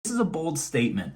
This is a bold statement.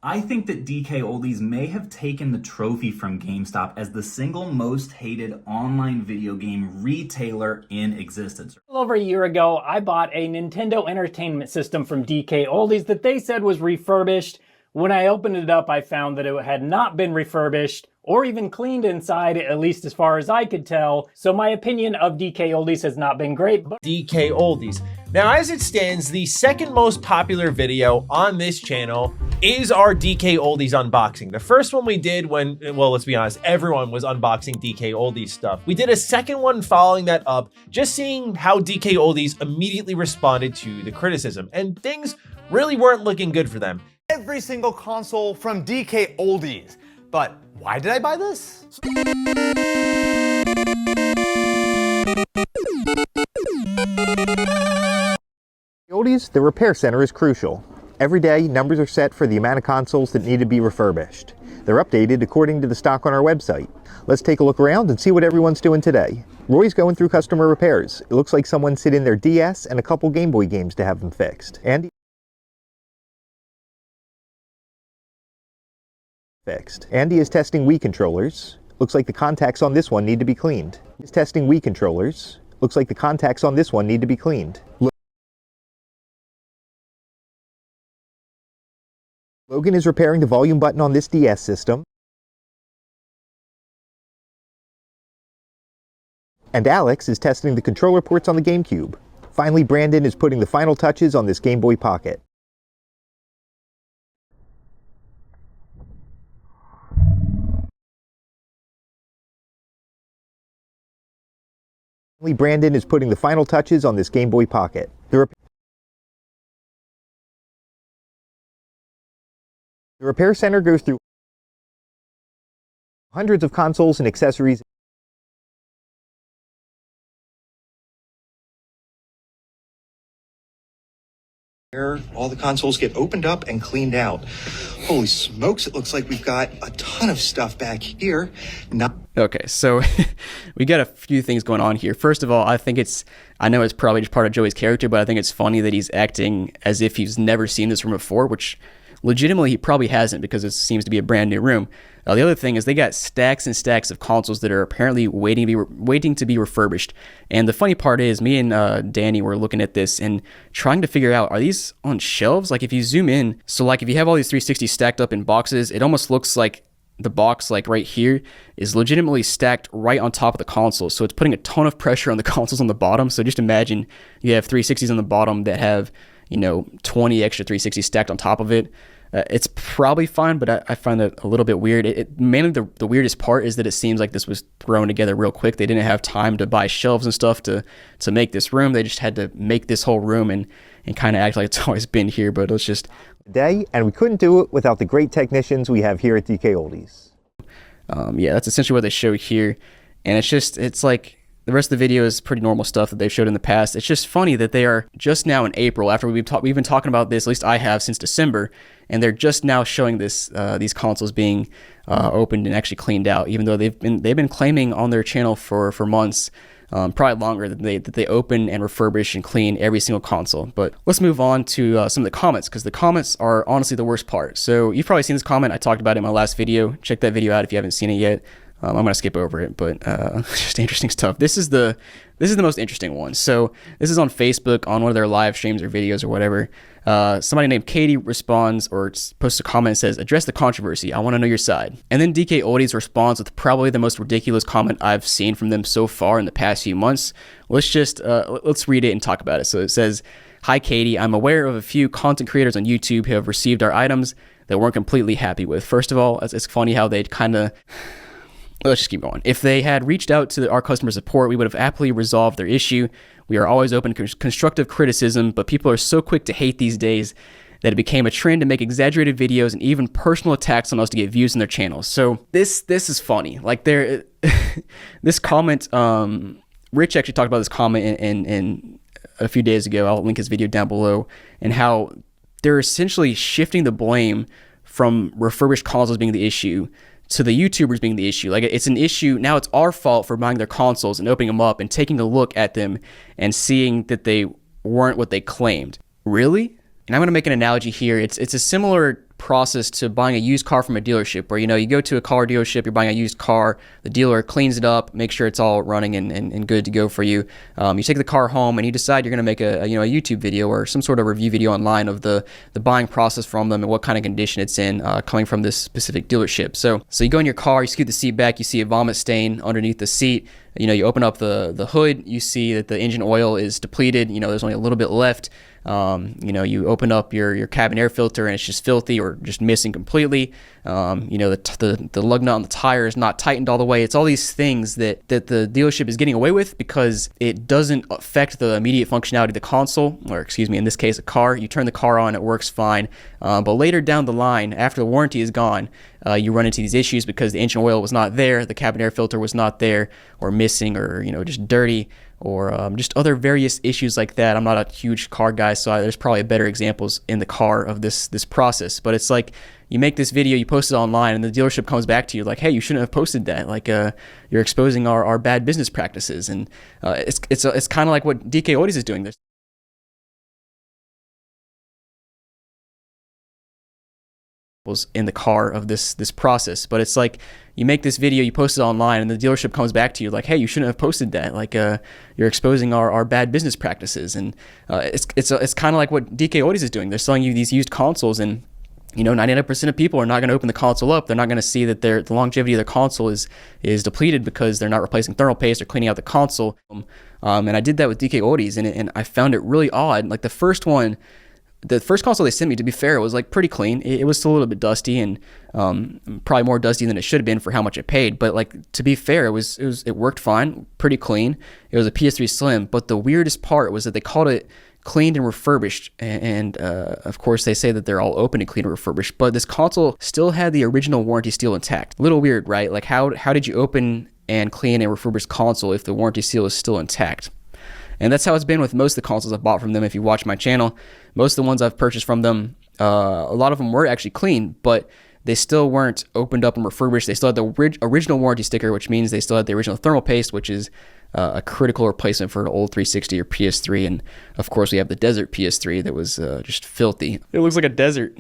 I think that DK Oldies may have taken the trophy from GameStop as the single most hated online video game retailer in existence. A little over a year ago, I bought a Nintendo Entertainment System from DK Oldies that they said was refurbished. When I opened it up, I found that it had not been refurbished or even cleaned inside, at least as far as I could tell. So my opinion of DK Oldies has not been great. DK Oldies. Now, as it stands, the second most popular video on this channel is our DK Oldies unboxing. The first one we did when, well, let's be honest, everyone was unboxing DK Oldies stuff. We did a second one following that up, just seeing how DK Oldies immediately responded to the criticism, and things really weren't looking good for them. Every single console from DK Oldies. But why did I buy this? Oldies, the repair center is crucial. Every day, numbers are set for the amount of consoles that need to be refurbished. They're updated according to the stock on our website. Let's take a look around and see what everyone's doing today. Roy's going through customer repairs. It looks like someone sent in their DS and a couple Game Boy games to have them fixed. Andy is testing Wii controllers. Looks like the contacts on this one need to be cleaned. He's testing Wii controllers. Looks like the contacts on this one need to be cleaned. Logan is repairing the volume button on this DS system. And Alex is testing the controller ports on the GameCube. Finally, Brandon is putting the final touches on this Game Boy Pocket. Brandon is putting the final touches on this Game Boy Pocket. The repair center goes through hundreds of consoles and accessories. All the consoles get opened up and cleaned out. Holy smokes, it looks like we've got a ton of stuff back here. Okay, so we got a few things going on here. First of all, I know it's probably just part of Joey's character, but I think it's funny that he's acting as if he's never seen this room before, which legitimately he probably hasn't, because it seems to be a brand new room. The other thing is they got stacks and stacks of consoles that are apparently waiting to be refurbished. And the funny part is, me and Danny were looking at this and trying to figure out, are these on shelves? Like, if you zoom in, so like if you have all these 360s stacked up in boxes, it almost looks like the box, like right here, is legitimately stacked right on top of the console. So it's putting a ton of pressure on the consoles on the bottom. So just imagine you have 360s on the bottom that have, 20 extra 360s stacked on top of it. It's probably fine, but I find that a little bit weird. Mainly the weirdest part is that it seems like this was thrown together real quick. They didn't have time to buy shelves and stuff to make this room. They just had to make this whole room and kind of act like it's always been here, but it's just... Day, and we couldn't do it without the great technicians we have here at DK Oldies. Yeah, that's essentially what they show here. And it's like... The rest of the video is pretty normal stuff that they've showed in the past. It's just funny that they are just now in April, after we've been talking about this, at least I have, since December, and they're just now showing this these consoles being opened and actually cleaned out, even though they've been claiming on their channel for months, probably longer, that they open and refurbish and clean every single console. But let's move on to some of the comments, because the comments are honestly the worst part. So you've probably seen this comment. I talked about it in my last video. Check that video out if you haven't seen it yet. I'm going to skip over it, but just interesting stuff. This is the most interesting one. So this is on Facebook, on one of their live streams or videos or whatever. Somebody named Katie responds or posts a comment and says, "Address the controversy. I want to know your side." And then DK Oldies responds with probably the most ridiculous comment I've seen from them so far in the past few months. Let's read it and talk about it. So it says, "Hi Katie, I'm aware of a few content creators on YouTube who have received our items that weren't completely happy with. First of all, it's funny how they'd kind of..." Let's just keep going. "If they had reached out to our customer support, we would have happily resolved their issue. We are always open to constructive criticism, but people are so quick to hate these days that it became a trend to make exaggerated videos and even personal attacks on us to get views on their channels." So this is funny. Like this comment, Rich actually talked about this comment in a few days ago. I'll link his video down below, and how they're essentially shifting the blame from refurbished consoles being the issue to the YouTubers being the issue. Like, it's an issue, now it's our fault for buying their consoles and opening them up and taking a look at them and seeing that they weren't what they claimed. Really? And I'm going to make an analogy here. It's a similar process to buying a used car from a dealership where, you go to a car dealership, you're buying a used car, the dealer cleans it up, makes sure it's all running and good to go for you. You take the car home and you decide you're going to make a YouTube video or some sort of review video online of the buying process from them and what kind of condition it's in coming from this specific dealership. So you go in your car, you scoot the seat back, you see a vomit stain underneath the seat. You open up the hood, you see that the engine oil is depleted. There's only a little bit left. You open up your cabin air filter and it's just filthy or just missing completely. The lug nut on the tire is not tightened all the way. It's all these things that the dealership is getting away with because it doesn't affect the immediate functionality of the console, or excuse me, in this case, a car. You turn the car on, it works fine. But later down the line, after the warranty is gone, you run into these issues because the engine oil was not there, the cabin air filter was not there, or missing, or just dirty, or just other various issues like that. I'm not a huge car guy, so there's probably better examples in the car of this process. But it's like you make this video, you post it online, and the dealership comes back to you like, hey, you shouldn't have posted that. Like you're exposing our bad business practices, and it's kind of like what DK Oldies is doing. This. Was in the car of this process, but it's like you make this video, you post it online, and the dealership comes back to you like, hey, you shouldn't have posted that. Like you're exposing our bad business practices, and it's kind of like what DK Oldies is doing. They're selling you these used consoles, and 99% of people are not going to open the console up. They're not going to see that the longevity of their console is depleted because they're not replacing thermal paste or cleaning out the console. And I did that with DK Oldies, and I found it really odd. Like the first console they sent me, to be fair, it was like pretty clean. It was still a little bit dusty and probably more dusty than it should have been for how much it paid. But like, to be fair, it worked fine, pretty clean. It was a PS3 Slim. But the weirdest part was that they called it cleaned and refurbished, and of course they say that they're all open and clean and refurbished. But this console still had the original warranty seal intact. A little weird, right? Like how did you open and clean and refurbish console if the warranty seal is still intact? And that's how it's been with most of the consoles I've bought from them. If you watch my channel, most of the ones I've purchased from them, a lot of them were actually clean, but they still weren't opened up and refurbished. They still had the original warranty sticker, which means they still had the original thermal paste, which is a critical replacement for an old 360 or PS3. And of course, we have the desert PS3 that was just filthy. It looks like a desert.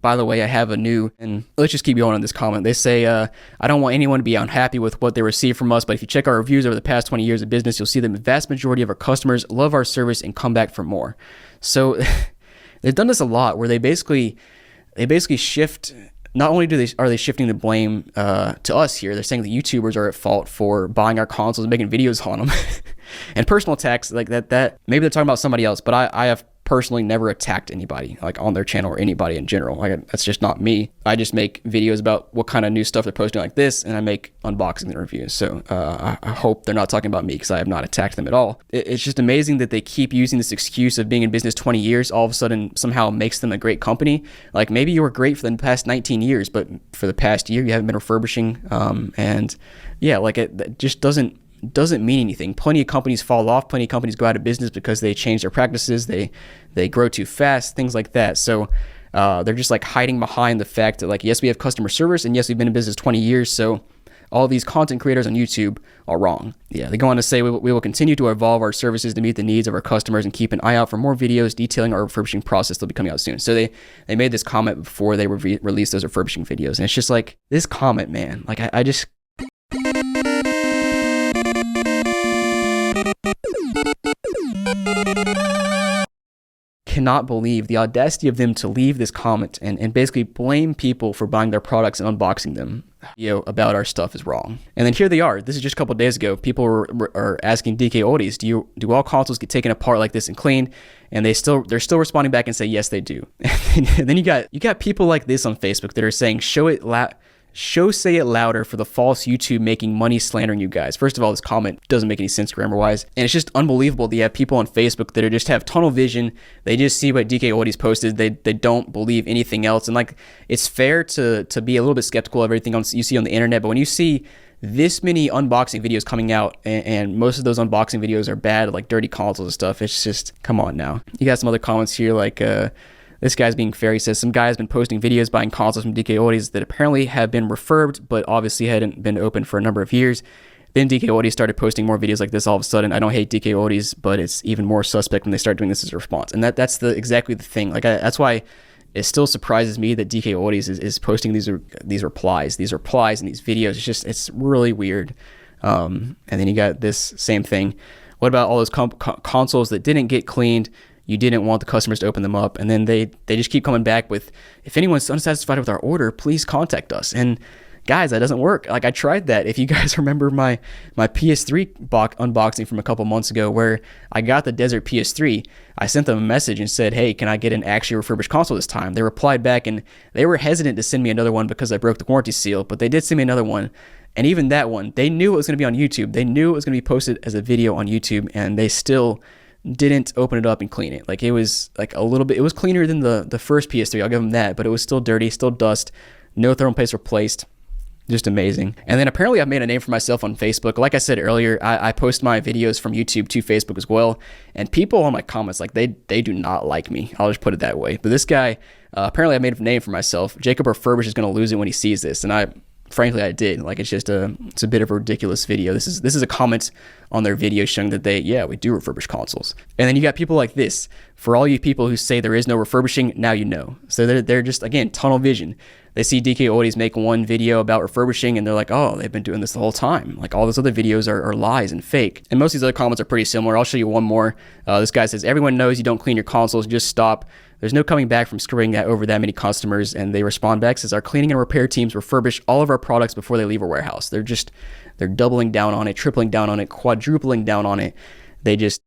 By the way, I have a new, and let's just keep going on this comment. They say, I don't want anyone to be unhappy with what they receive from us, but if you check our reviews over the past 20 years of business, you'll see that the vast majority of our customers love our service and come back for more. So they've done this a lot where they basically shift. Not only are they shifting the blame to us here, they're saying the YouTubers are at fault for buying our consoles and making videos on them. And personal attacks like that, maybe they're talking about somebody else, but I have personally never attacked anybody like on their channel or anybody in general. Like that's just not me. I just make videos about what kind of new stuff they're posting like this, and I make unboxing and reviews. So I hope they're not talking about me because I have not attacked them at all. It's just amazing that they keep using this excuse of being in business 20 years all of a sudden somehow makes them a great company. Like maybe you were great for the past 19 years, but for the past year you haven't been refurbishing. And yeah, like it just doesn't mean anything. Plenty of companies fall off. Plenty of companies go out of business because they change their practices. They grow too fast, things like that. So they're just like hiding behind the fact that like, yes, we have customer service, and yes, we've been in business 20 years. So all these content creators on YouTube are wrong. Yeah, they go on to say, we will continue to evolve our services to meet the needs of our customers and keep an eye out for more videos detailing our refurbishing process. They'll be coming out soon. So they made this comment before they released those refurbishing videos. And it's just like, this comment, man, like I just... cannot believe the audacity of them to leave this comment and basically blame people for buying their products and unboxing them. About our stuff is wrong. And then here they are. This is just a couple of days ago. People are asking DK Oldies, do all consoles get taken apart like this and cleaned? And they're still responding back and say yes, they do. And then you got people like this on Facebook that are saying say it louder for the false YouTube making money slandering you guys. First of all, this comment doesn't make any sense grammar-wise, and it's just unbelievable that you have people on Facebook that just have tunnel vision. They just see what DK Oldies posted. They don't believe anything else. And like, it's fair to be a little bit skeptical of everything you see on the internet, but when you see this many unboxing videos coming out, and most of those unboxing videos are bad, like dirty consoles and stuff, it's just, come on now. You got some other comments here like, this guy's being fair. He says, some guy has been posting videos buying consoles from DK Oldies that apparently have been refurbed, but obviously hadn't been open for a number of years. Then DK Oldies started posting more videos like this all of a sudden. I don't hate DK Oldies, but it's even more suspect when they start doing this as a response. And that's exactly the thing. Like that's why it still surprises me that DK Oldies is posting these replies and these videos. It's really weird. And then you got this same thing. What about all those consoles that didn't get cleaned? You didn't want the customers to open them up, and then they just keep coming back with, if anyone's unsatisfied with our order, please contact us. And guys, that doesn't work. Like, I tried that. If you guys remember my PS3 unboxing from a couple months ago, where I got the Desert PS3, I sent them a message and said, hey, can I get an actually refurbished console this time? They replied back, and they were hesitant to send me another one because I broke the warranty seal, but they did send me another one. And even that one, they knew it was going to be on YouTube. They knew it was going to be posted as a video on YouTube, and they still didn't open it up and clean it. Like, it was like a little bit, it was cleaner than the first PS3, I'll give them that, but it was still dirty, still dust, no thermal paste replaced. Just amazing. And then apparently I've made a name for myself on Facebook. Like I said earlier, I post my videos from YouTube to Facebook as well, and people on my comments, like, they do not like me. I'll just put it that way. But this guy, apparently I made a name for myself. Jacob Refurbish is going to lose it when he sees this, and frankly, I did. Like, it's a bit of a ridiculous video. This is a comment on their video showing that we do refurbish consoles. And then you got people like this. For all you people who say there is no refurbishing, now you know. So they're just, again, tunnel vision. They see DK Oldies make one video about refurbishing, and they're like, oh, they've been doing this the whole time. Like, all those other videos are lies and fake. And most of these other comments are pretty similar. I'll show you one more. This guy says, everyone knows you don't clean your consoles, just stop. There's no coming back from screwing that over that many customers. And they respond back, says, our cleaning and repair teams refurbish all of our products before they leave our warehouse. They're doubling down on it, tripling down on it, quadrupling down on it. They just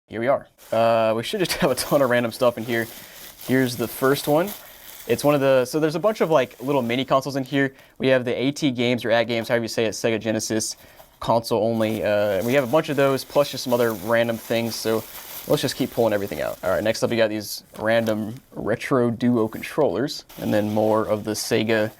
here we are. We should just have a ton of random stuff in here. Here's the first one. It's one of the, so there's a bunch of like little mini consoles in here. We have the AT games or at games, however you say it, Sega Genesis console only. We have a bunch of those, plus just some other random things. So let's just keep pulling everything out. All right, next up we got these random retro duo controllers, and then more of the Sega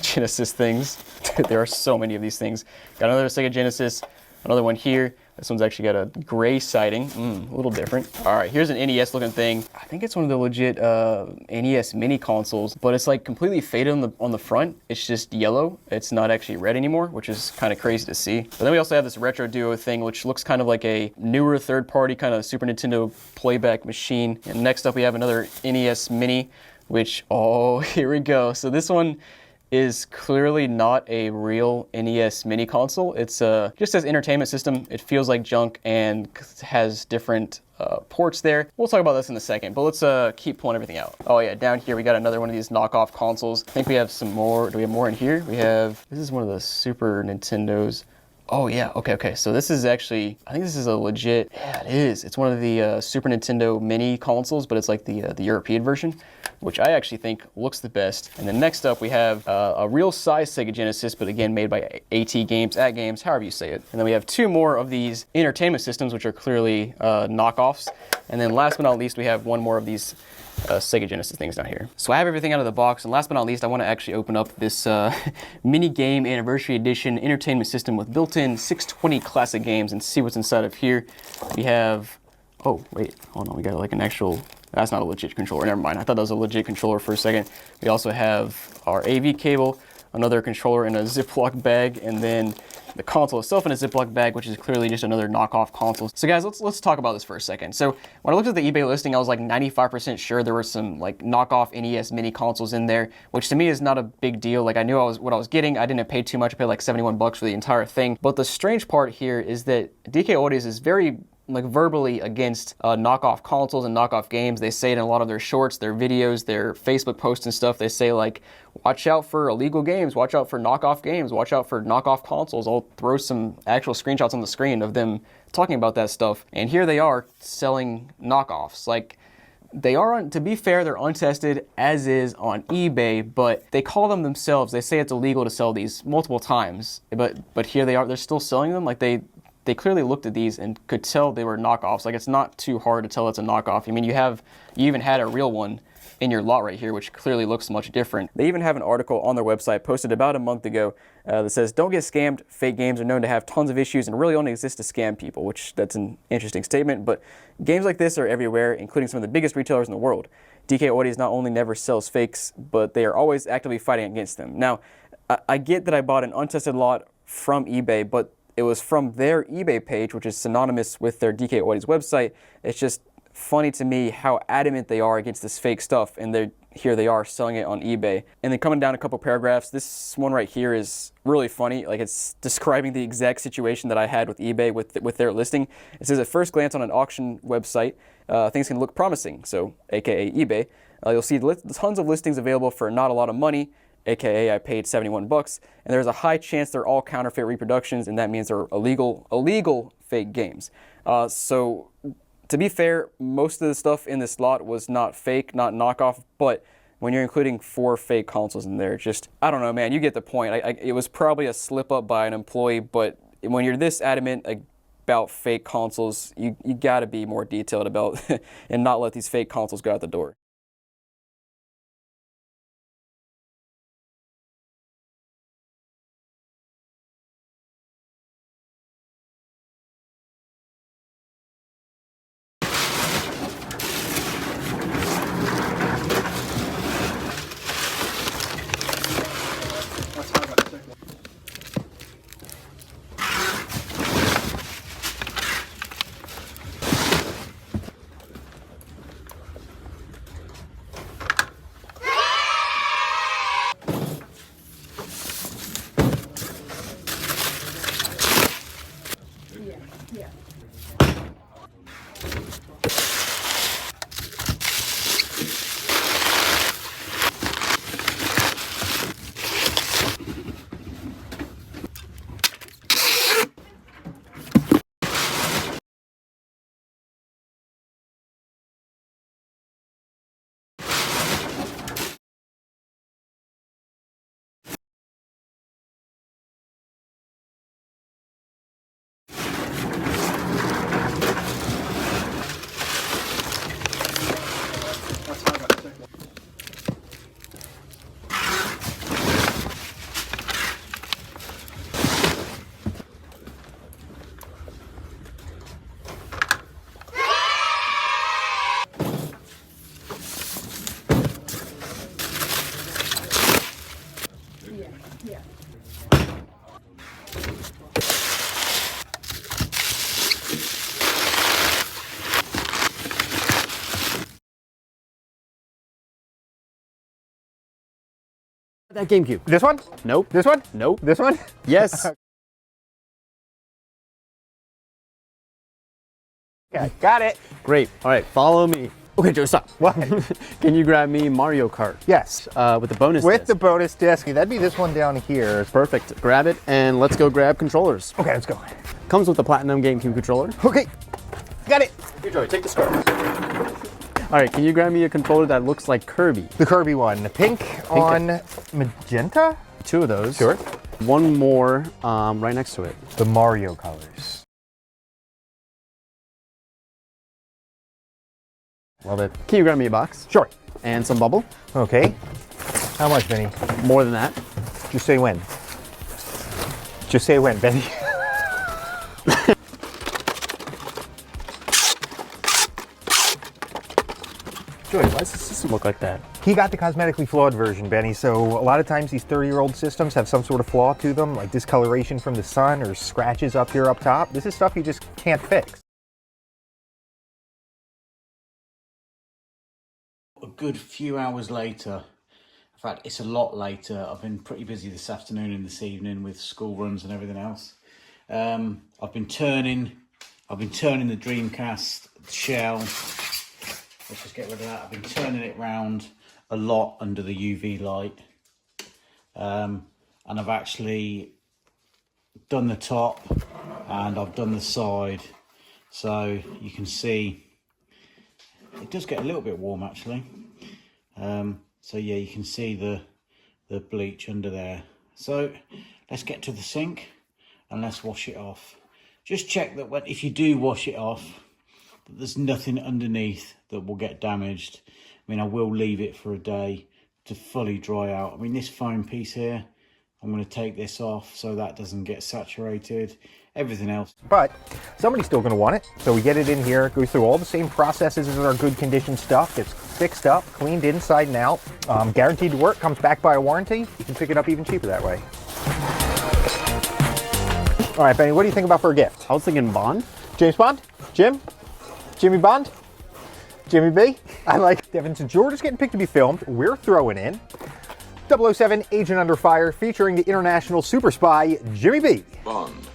Genesis things. There are so many of these things. Got another Sega Genesis, another one here. This one's actually got a gray siding, a little different. All right, here's an NES looking thing. I think it's one of the legit NES mini consoles, but it's like completely faded on the front. It's just yellow. It's not actually red anymore, which is kind of crazy to see. But then we also have this retro duo thing, which looks kind of like a newer third-party kind of Super Nintendo playback machine. And next up we have another NES mini, which, oh, here we go. So this one is clearly not a real NES mini console. It's just as entertainment system. It feels like junk and has different ports there. We'll talk about this in a second, but let's keep pulling everything out. Oh yeah, down here we got another one of these knockoff consoles. I think we have some more. Do we have more in here? We have, this is one of the Super Nintendos. Oh yeah, okay. So this is actually, I think this is a legit, yeah it is. It's one of the Super Nintendo mini consoles, but it's like the European version, which I actually think looks the best. And then next up we have a real size Sega Genesis, but again made by AT Games, at Games, however you say it. And then we have two more of these entertainment systems, which are clearly knockoffs. And then last but not least, we have one more of these Sega Genesis things down here. So I have everything out of the box, and last but not least, I want to actually open up this mini game anniversary edition entertainment system with built-in 620 classic games and see what's inside of here. We have, oh wait, hold on, we got like an actual, that's not a legit controller, never mind. I thought that was a legit controller for a second. We also have our AV cable, another controller in a Ziploc bag, and then the console itself in a Ziploc bag, which is clearly just another knockoff console. So guys, let's talk about this for a second. So when I looked at the eBay listing, I was like 95% sure there were some like knockoff NES mini consoles in there, which to me is not a big deal. Like I knew what I was getting. I didn't pay too much. I paid like 71 bucks for the entire thing. But the strange part here is that DK Oldies is very like verbally against knockoff consoles and knockoff games. They say it in a lot of their shorts, their videos, their Facebook posts and stuff. They say like, watch out for illegal games, watch out for knockoff games, watch out for knockoff consoles. I'll throw some actual screenshots on the screen of them talking about that stuff. And here they are selling knockoffs. Like, They are, to be fair, they're untested, as is on eBay, but they call them themselves. They say it's illegal to sell these multiple times, but here they are. They're still selling them. Like they clearly looked at these and could tell they were knockoffs. Like, it's not too hard to tell it's a knockoff. I mean, you even had a real one in your lot right here, which clearly looks much different. They even have an article on their website posted about a month ago that says, "Don't get scammed. Fake games are known to have tons of issues and really only exist to scam people," which that's an interesting statement. But games like this are everywhere, including some of the biggest retailers in the world. DK Oldies not only never sells fakes, but they are always actively fighting against them. Now, I get that I bought an untested lot from eBay, but it was from their eBay page, which is synonymous with their DK Oldies website. It's just funny to me how adamant they are against this fake stuff, and here they are selling it on eBay. And then coming down a couple paragraphs, this one right here is really funny. Like, it's describing the exact situation that I had with eBay with their listing. It says, "At first glance on an auction website, things can look promising," so aka eBay. "You'll see tons of listings available for not a lot of money, aka I paid $71, and there's a high chance they're all counterfeit reproductions, and that means they're illegal fake games." So to be fair, most of the stuff in this lot was not fake, not knockoff, but when you're including 4 fake consoles in there, just, I don't know, man, you get the point. It was probably a slip up by an employee, but when you're this adamant about fake consoles, you gotta be more detailed about and not let these fake consoles go out the door. That GameCube. This one? Nope. This one? Nope. This one? Yes. Okay, got it. Great. All right, follow me. Okay, Joe, stop. What? Can you grab me Mario Kart? Yes. With the bonus With disc. the bonus disc. That'd be this one down here. Perfect. Grab it and let's go grab controllers. Okay, let's go. Comes with the Platinum GameCube controller. Okay, got it. Here, Joey, take the scarf. All right, can you grab me a controller that looks like Kirby? The Kirby one. The pink on magenta? 2 of those. Sure. One more right next to it. The Mario colors. Love it. Can you grab me a box? Sure. And some bubble? Okay. How much, Benny? More than that. Just say when. Just say when, Benny. Joey, why does the system look like that? He got the cosmetically flawed version, Benny, so a lot of times these 30-year-old systems have some sort of flaw to them, like discoloration from the sun or scratches up here up top. This is stuff you just can't fix. A good few hours later, in fact it's a lot later, I've been pretty busy this afternoon and this evening with school runs and everything else. I've been turning the Dreamcast shell. Let's just get rid of that. I've been turning it round a lot under the UV light, and I've actually done the top and I've done the side, so you can see it does get a little bit warm actually. So yeah, you can see the bleach under there. So let's get to the sink and let's wash it off. Just check that if you do wash it off, that there's nothing underneath that will get damaged. I mean, I will leave it for a day to fully dry out. I mean, this foam piece here, I'm going to take this off so that doesn't get saturated. Everything else. But somebody's still going to want it, so we get it in here, goes through all the same processes as our good condition stuff. It's fixed up, cleaned inside and out, guaranteed to work, comes back by a warranty. You can pick it up even cheaper that way. All right, Benny, what do you think about for a gift? I was thinking Bond. James Bond? Jim? Jimmy Bond? Jimmy B? I like Devin, since George getting picked to be filmed, we're throwing in 007 Agent Under Fire featuring the international super spy Jimmy B. Bond.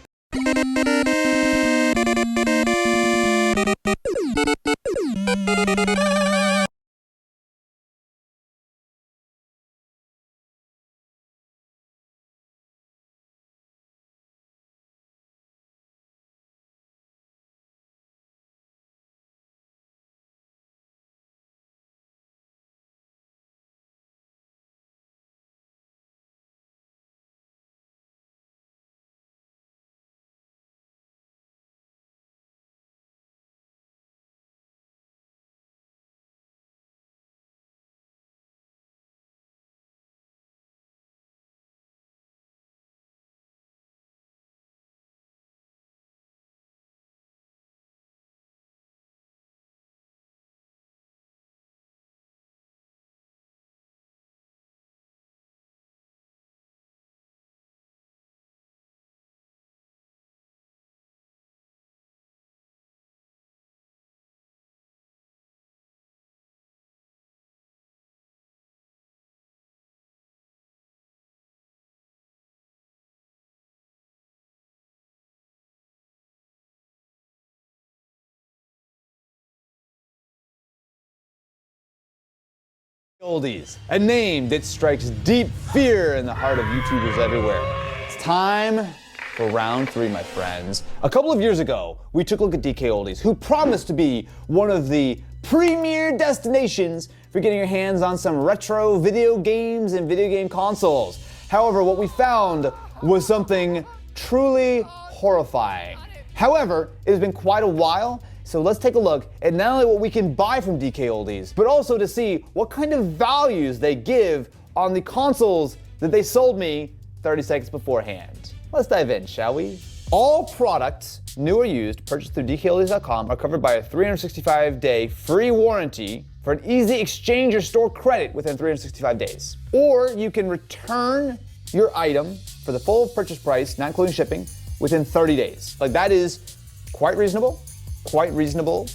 Oldies, a name that strikes deep fear in the heart of YouTubers everywhere. It's time for round 3, my friends. A couple of years ago, we took a look at DK Oldies, who promised to be one of the premier destinations for getting your hands on some retro video games and video game consoles. However, what we found was something truly horrifying. However, it has been quite a while, so let's take a look at not only what we can buy from DK Oldies, but also to see what kind of values they give on the consoles that they sold me 30 seconds beforehand. Let's dive in, shall we? All products, new or used, purchased through DKOldies.com are covered by a 365-day free warranty for an easy exchange or store credit within 365 days. Or you can return your item for the full purchase price, not including shipping, within 30 days. Like, that is quite reasonable. Quite reasonable.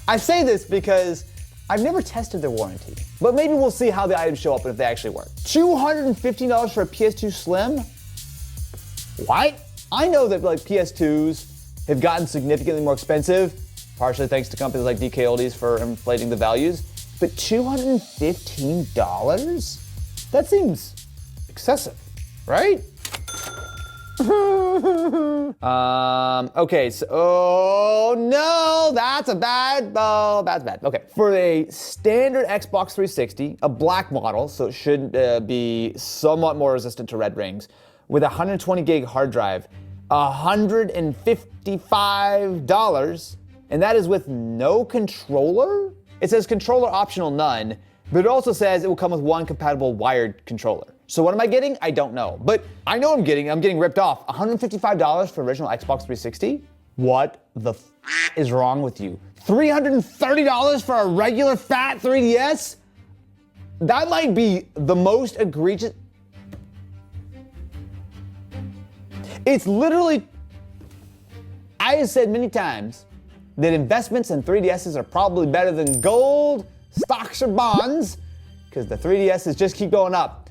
I say this because I've never tested their warranty, but maybe we'll see how the items show up and if they actually work. $215 for a PS2 Slim? What? I know that like PS2s have gotten significantly more expensive, partially thanks to companies like DK Oldies for inflating the values, but $215? That seems excessive, right? Okay, so, oh no, that's bad. Okay, for a standard Xbox 360, a black model, so it should be somewhat more resistant to red rings, with a 120 gig hard drive, $155, and that is with no controller? It says controller optional none, but it also says it will come with one compatible wired controller. So what am I getting? I don't know. But I know I'm getting ripped off. $155 for original Xbox 360? What the is wrong with you? $330 for a regular fat 3DS? That might be the most egregious. It's literally, I have said many times that investments in 3DSs are probably better than gold, stocks, or bonds, because the 3DSs just keep going up.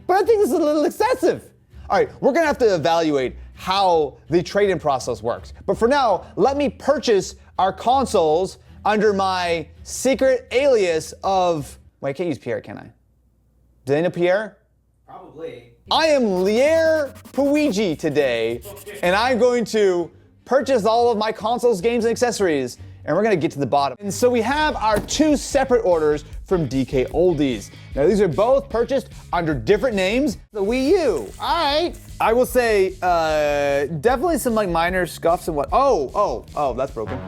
But I think this is a little excessive. All right, we're gonna have to evaluate how the trade-in process works. But for now, let me purchase our consoles under my secret alias of, wait, I can't use Pierre, can I? Do they know Pierre? Probably. I am Lier Puigi today, and I'm going to purchase all of my consoles, games, and accessories and we're gonna get to the bottom. And so we have our 2 separate orders from DK Oldies. Now these are both purchased under different names. The Wii U, all right. I will say, definitely some like minor scuffs and what, oh, that's broken.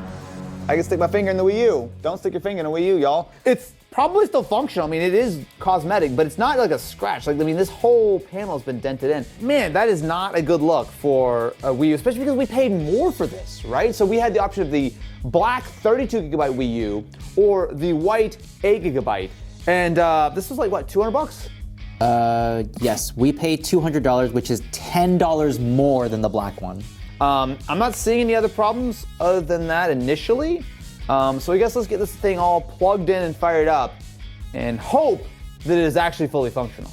I can stick my finger in the Wii U. Don't stick your finger in a Wii U, y'all. It's probably still functional. I mean, it is cosmetic, but it's not like a scratch. Like, I mean, this whole panel has been dented in. Man, that is not a good look for a Wii U, especially because we paid more for this, right? So we had the option of the black 32 gigabyte Wii U or the white 8 gigabyte. And this was like, what, 200 bucks? Yes, we paid $200, which is $10 more than the black one. I'm not seeing any other problems other than that initially. So I guess let's get this thing all plugged in and fired up and hope that it is actually fully functional.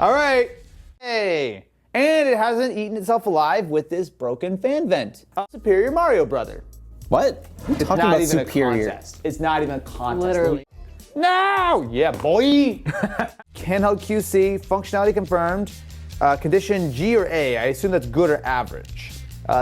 All right, hey, and it hasn't eaten itself alive with this broken fan vent. Superior Mario Brother. What? You're talking Not about even superior. a contest. It's not even a contest. Literally. No! Yeah, boy! Handheld QC, functionality confirmed. Condition G or A, I assume that's good or average.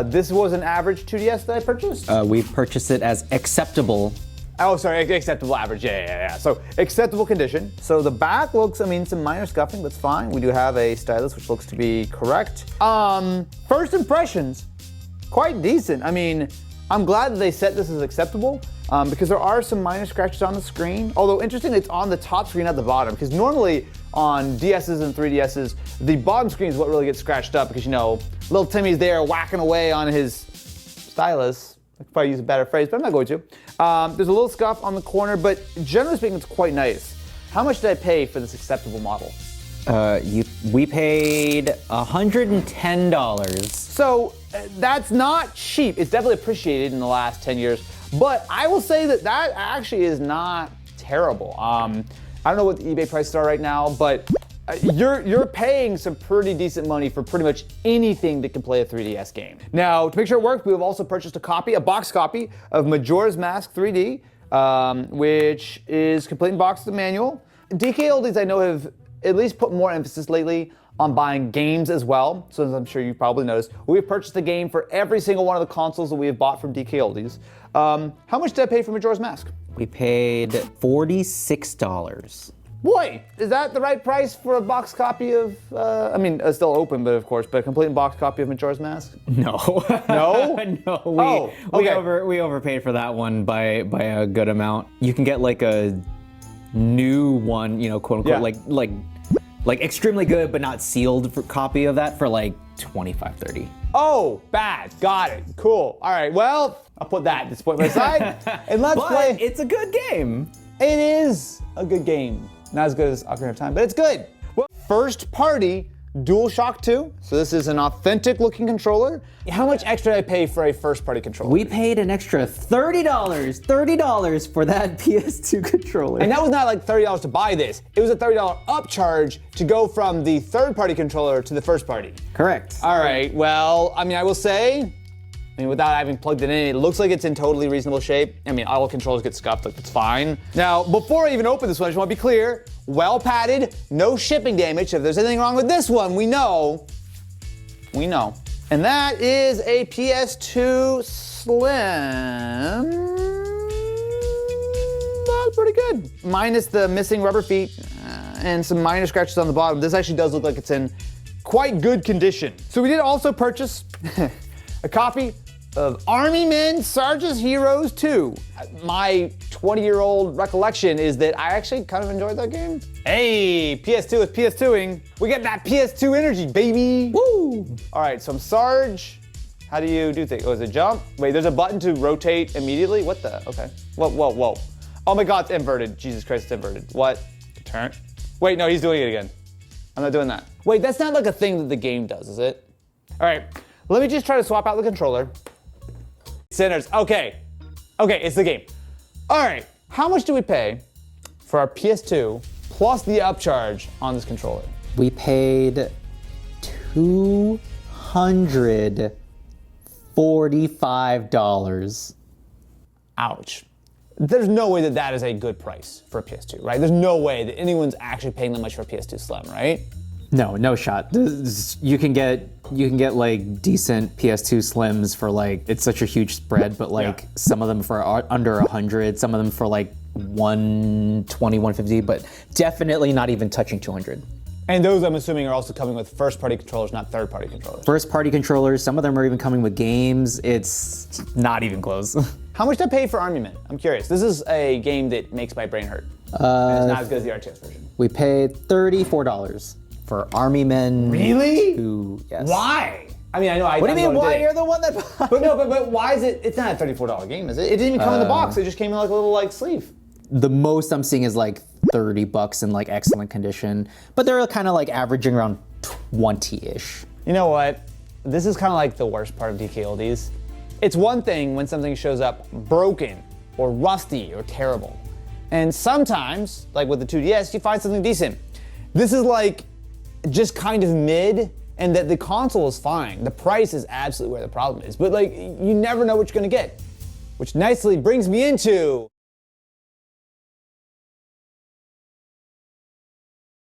This was an average 2DS that I purchased? We purchased it as acceptable. Oh, sorry, acceptable average, yeah. So, acceptable condition. So the back looks, I mean, some minor scuffing, that's fine. We do have a stylus, which looks to be correct. First impressions, quite decent. I mean, I'm glad that they set this as acceptable because there are some minor scratches on the screen. Although, interestingly, it's on the top screen at the bottom because normally on DSs and 3DSs, the bottom screen is what really gets scratched up because, you know, little Timmy's there whacking away on his stylus. I could probably use a better phrase, but I'm not going to. There's a little scuff on the corner, but generally speaking, it's quite nice. How much did I pay for this acceptable model? We paid $110. So that's not cheap. It's definitely appreciated in the last 10 years, but I will say that that actually is not terrible. I don't know what the eBay prices are right now, but you're paying some pretty decent money for pretty much anything that can play a 3DS game. Now, to make sure it works, we have also purchased a box copy of Majora's Mask 3D, which is complete in box with the manual. DK Oldies, I know, have at least put more emphasis lately on buying games as well. So as I'm sure you've probably noticed, we've purchased the game for every single one of the consoles that we have bought from DK Oldies. How much did I pay for Majora's Mask? We paid $46. Boy, is that the right price for a box copy of, I mean, it's still open, but of course, but a complete box copy of Majora's Mask? No. No? No, we overpaid for that one by a good amount. You can get like a new one, you know, quote unquote, like extremely good but not sealed copy of that for like $25-30. Oh, bad. Got it. Cool. All right. Well, I'll put that disappointment aside and let's play. It's a good game. It is a good game. Not as good as Ocarina of Time, but it's good. Well, first party DualShock 2. So this is an authentic looking controller. How much extra did I pay for a first party controller? We paid an extra $30 for that PS2 controller. And that was not like $30 to buy this. It was a $30 upcharge to go from the third party controller to the first party. Correct. All right, well, I mean, I will say, without having plugged it in, it looks like it's in totally reasonable shape. I mean, all controllers get scuffed, like, that's fine. Now, before I even open this one, I just want to be clear, well padded, no shipping damage. If there's anything wrong with this one, we know. We know. And that is a PS2 Slim. That's pretty good. Minus the missing rubber feet and some minor scratches on the bottom. This actually does look like it's in quite good condition. So we did also purchase a copy of Army Men Sarge's Heroes 2. My 20-year-old recollection is that I actually kind of enjoyed that game. Hey, PS2 is PS2ing. We get that PS2 energy, baby. Woo! All right, so I'm Sarge. How do you do things? Oh, is it jump? Wait, there's a button to rotate immediately? What the? Okay. Whoa. Oh my God, it's inverted. Jesus Christ, it's inverted. What? Turn. Wait, no, he's doing it again. I'm not doing that. Wait, that's not like a thing that the game does, is it? All right, let me just try to swap out the controller. Sinners, okay, it's the game. All right, how much do we pay for our PS2 plus the upcharge on this controller? We paid $245. Ouch. There's no way that that is a good price for a PS2, right? There's no way that anyone's actually paying that much for a PS2 Slim, right? No shot. You can get You can get like decent PS2 Slims for like, it's such a huge spread, but like some of them for under 100, some of them for like 120, 150, but definitely not even touching 200. And those, I'm assuming, are also coming with first-party controllers, not third-party controllers. First-party controllers, some of them are even coming with games. It's not even close. How much did I pay for Army Men? I'm curious. This is a game that makes my brain hurt. And it's not as good as the RTS version. We paid $34 for Army Men. Really? 2, yes. Why? I mean, I know I. What do you mean? Why? It. You're the one that. But no, but why is it? It's not a $34 game, is it? It didn't even come in the box. It just came in like a little like sleeve. The most I'm seeing is like $30 in like excellent condition, but they're kind of like averaging around 20-ish. You know what? This is kind of like the worst part of DK Oldies. It's one thing when something shows up broken or rusty or terrible. And sometimes, like with the 2DS, you find something decent. This is like just kind of mid, and that the console is fine. The price is absolutely where the problem is. But like, you never know what you're gonna get. Which nicely brings me into